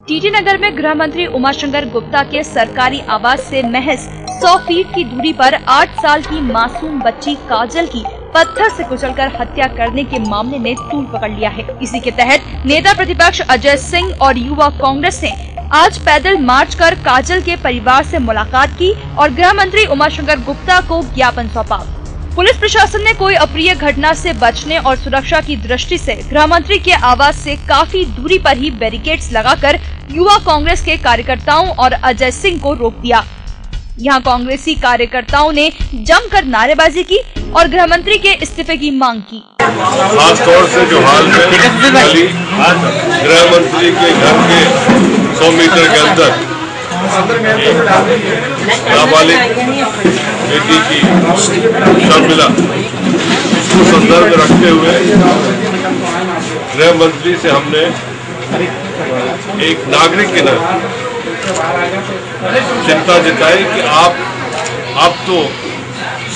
TT नगर में गृह मंत्री उमाशंकर गुप्ता के सरकारी आवास से महज 100 फीट की दूरी पर 8 साल की मासूम बच्ची काजल की पत्थर से कुचलकर हत्या करने के मामले ने तूल पकड़ लिया है। इसी के तहत नेता प्रतिपक्ष अजय सिंह और युवा कांग्रेस ने आज पैदल मार्च कर काजल के परिवार से मुलाकात की और गृह मंत्री उमाशंकर गुप्ता को ज्ञापन सौंपा। पुलिस प्रशासन ने कोई अप्रिय घटना से बचने और सुरक्षा की दृष्टि से गृह मंत्री के आवास से काफी दूरी पर ही बैरिकेड्स लगाकर युवा कांग्रेस के कार्यकर्ताओं और अजय सिंह को रोक दिया। यहां कांग्रेसी कार्यकर्ताओं ने जमकर नारेबाजी की और गृह मंत्री के इस्तीफे की मांग की। खास तौर से जो हाल में गृह मंत्री के घर के 100 मीटर के अंदर नाबालिग बेटी की शव मिला, इसको संदर्भ में रखते हुए गृह मंत्री से हमने एक नागरिक के नाते चिंता जताई कि आप तो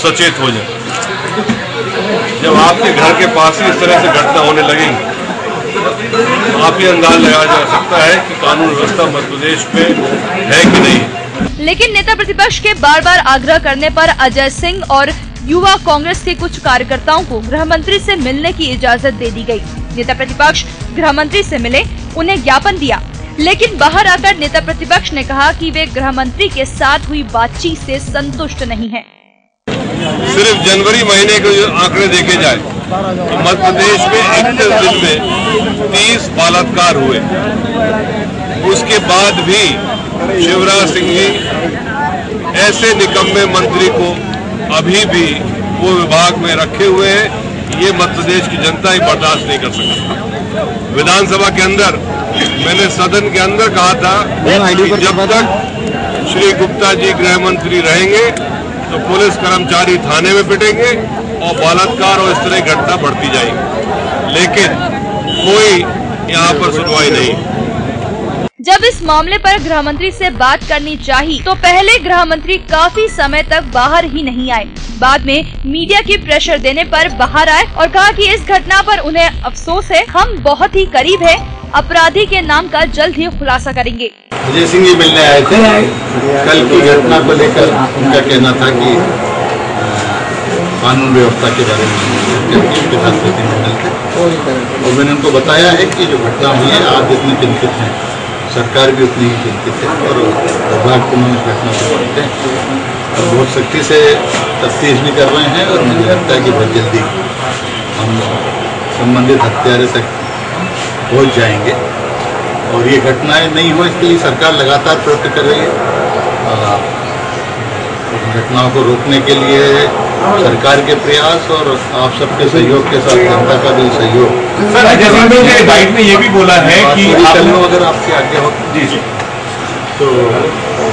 सचेत हो जाए। जब आपके घर के पास ही इस तरह से घटना होने लगेगी, आप ये अंदाज लगाया जा सकता है कि कानून व्यवस्था मध्य प्रदेश में है कि नहीं। लेकिन नेता प्रतिपक्ष के बार बार आग्रह करने पर अजय सिंह और युवा कांग्रेस के कुछ कार्यकर्ताओं को गृह मंत्री से मिलने की इजाजत दे दी गई। नेता प्रतिपक्ष गृह मंत्री से मिले, उन्हें ज्ञापन दिया, लेकिन बाहर आकर नेता प्रतिपक्ष ने कहा कि वे गृह मंत्री के साथ हुई बातचीत से संतुष्ट नहीं हैं। सिर्फ जनवरी महीने के जो आंकड़े देखे जाए तो मध्य प्रदेश में 31 दिन में 30 बलात्कार हुए। उसके बाद भी शिवराज सिंह जी ऐसे निकम्मे मंत्री को अभी भी वो विभाग में रखे हुए हैं। ये मध्य प्रदेश की जनता ही बर्दाश्त नहीं कर सकती। विधानसभा के अंदर मैंने सदन के अंदर कहा था कि जब तक श्री गुप्ता जी गृह मंत्री रहेंगे तो पुलिस कर्मचारी थाने में पिटेंगे और बलात्कार और इस तरह की घटना बढ़ती जाएगी, लेकिन कोई यहाँ पर सुनवाई नहीं। जब इस मामले पर गृह मंत्री से बात करनी चाहिए तो पहले गृह मंत्री काफी समय तक बाहर ही नहीं आए। बाद में मीडिया के प्रेशर देने पर बाहर आए और कहा कि इस घटना पर उन्हें अफसोस है, हम बहुत ही करीब है, अपराधी के नाम का जल्द ही खुलासा करेंगे। अजय सिंह जी मिलने आए थे। कल की घटना को लेकर उनका कहना था कि कानून व्यवस्था के बारे में उनके साथ प्रतिनिधिमंडल थे और मैंने उनको बताया है कि जो घटना हुई है आप जितनी चिंतित हैं, सरकार भी उतनी ही चिंतित है और विभाग को इस घटना को पढ़ते हैं और बहुत सख्ती से तफ्तीश भी कर रहे हैं और मुझे लगता है कि बहुत जल्दी हम संबंधित हत्यारे तक पहुँच जाएंगे और ये घटनाएं नहीं हो इसके लिए सरकार लगातार प्रयत्न कर रही है। घटनाओं को रोकने के लिए सरकार के प्रयास और आप सबके सहयोग के साथ जनता का भी सहयोग। सर, अजय सिंह ने बाइट में ये भी बोला है कि अगर आपकी आज्ञा हो जी तो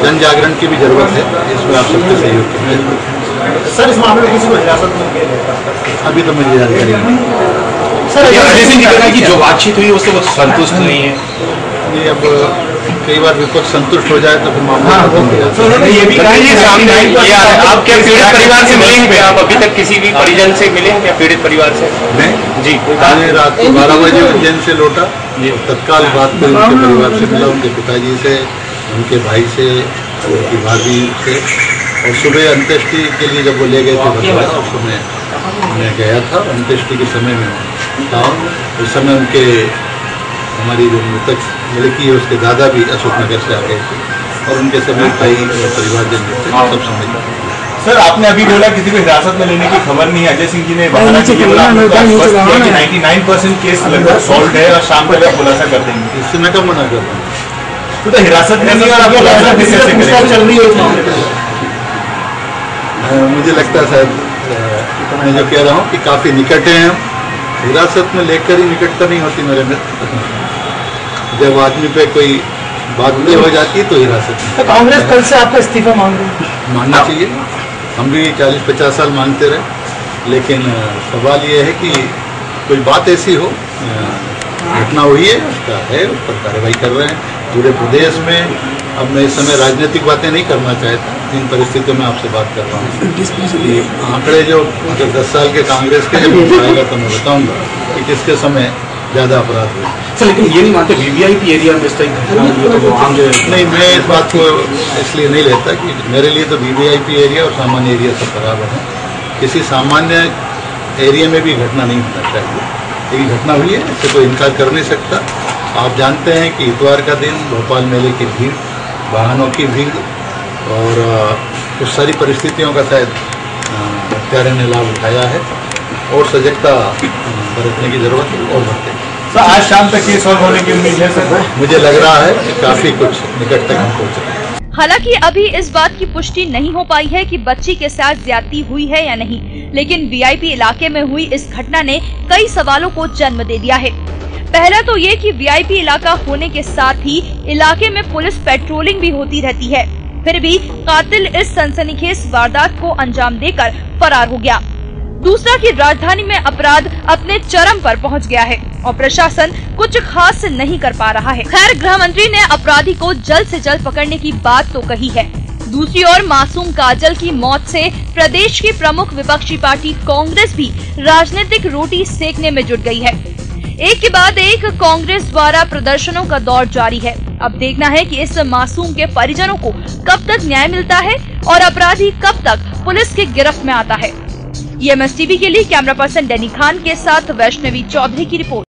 जन जागरण की भी जरूरत है, इसमें आप सबके सहयोग की जरूरत। सर, इस मामले में किसी को हिरासत में लिया अभी तो मुझे जानकारी नहीं। सर, अजय सिंह ने कहा कि जो बातचीत हुई उससे वो संतुष्ट नहीं है। ये अब कई बार विपक्ष संतुष्ट हो जाए तो फिर मामला ये भी कहा आप क्या पीड़ित परिवार से मिलेंगे? आप अभी तक किसी भी परिजन से मिले क्या पीड़ित परिवार से? नहीं जी, मैंने रात को 12 बजे उज्जैन से लौटा, तत्काल बात कर उनके परिवार से मिला, उनके पिताजी से, उनके भाई से, उनकी भाभी से और सुबह अंत्येष्टि के लिए जब वो ले गए थे बतौरा उस समय मैं गया था। अंत्येष्टि के समय में था, उस समय उनके हमारी जो मृतक लड़की है उसके दादा भी अशोकनगर से आ गए थे और उनके सभी भाई परिवारजन थे, सब समझ। सर, आपने अभी बोला किसी को हिरासत में लेने की खबर नहीं है। अजय सिंह जी ने बोला 99% केस लगभग सॉल्व है और शाम तक खुलासा कर देंगे। इससे मैं कब मना कर रहा हूँ? तो हिरासत में नहीं और आपको चल रही है। मुझे लगता है शायद मैं जो कह रहा हूँ कि काफी निकट है हम, हिरासत में लेकर ही निकटता नहीं होती मेरे मित्र। जब आदमी पे कोई बात नहीं हो जाती तो हिरासत में। तो कांग्रेस कल से आपका इस्तीफा मांग रही है? मानना चाहिए, हम भी 40-50 साल मांगते रहे, लेकिन सवाल ये है कि कोई बात ऐसी हो, घटना हुई है उसका है, उस पर कार्रवाई कर रहे हैं पूरे प्रदेश में। अब मैं इस समय राजनीतिक बातें नहीं करना चाहता, इन परिस्थितियों में आपसे बात कर रहा हूँ। आंकड़े जो अगर 10 साल के कांग्रेस के जब आएगा तो मैं बताऊंगा कि किसके समय ज्यादा अपराध हुए। सर लेकिन ये नहीं मानते वीवीआईपी एरिया में इस तरह घटना हुई है तो आगे नहीं, मैं इस बात को इसलिए नहीं लेता कि मेरे लिए तो वीवीआईपी एरिया और सामान्य एरिया सब बराबर है। किसी सामान्य एरिया में भी घटना नहीं होना चाहिए, लेकिन घटना हुई है, इससे कोई इनकार कर नहीं सकता। आप जानते हैं कि इतवार का दिन भोपाल मेले की भीड़, वाहनों की भीड़ और कुछ सारी परिस्थितियों का शायद हत्यारे ने लाभ उठाया है और सजगता बरतने की जरूरत है और बरतें। सर आज शाम तक ये सॉल्व होने की उम्मीद है सर? मुझे लग रहा है कि काफी कुछ निकट तक हम पहुँच रहे हैं। हालांकि अभी इस बात की पुष्टि नहीं हो पाई है कि बच्ची के साथ ज्यादती हुई है या नहीं, लेकिन वीआईपी इलाके में हुई इस घटना ने कई सवालों को जन्म दे दिया है। पहला तो ये कि वीआईपी इलाका होने के साथ ही इलाके में पुलिस पेट्रोलिंग भी होती रहती है, फिर भी कातिल इस सनसनीखेज वारदात को अंजाम देकर फरार हो गया। दूसरा कि राजधानी में अपराध अपने चरम पर पहुंच गया है और प्रशासन कुछ खास नहीं कर पा रहा है। खैर, गृह मंत्री ने अपराधी को जल्द से जल्द पकड़ने की बात तो कही है। दूसरी ओर मासूम काजल की मौत से प्रदेश की प्रमुख विपक्षी पार्टी कांग्रेस भी राजनीतिक रोटी सेकने में जुट गई है। एक के बाद एक कांग्रेस द्वारा प्रदर्शनों का दौर जारी है। अब देखना है कि इस मासूम के परिजनों को कब तक न्याय मिलता है और अपराधी कब तक पुलिस की गिरफ्त में आता है। EMS TV के लिए कैमरा पर्सन डैनी खान के साथ वैष्णवी चौधरी की रिपोर्ट।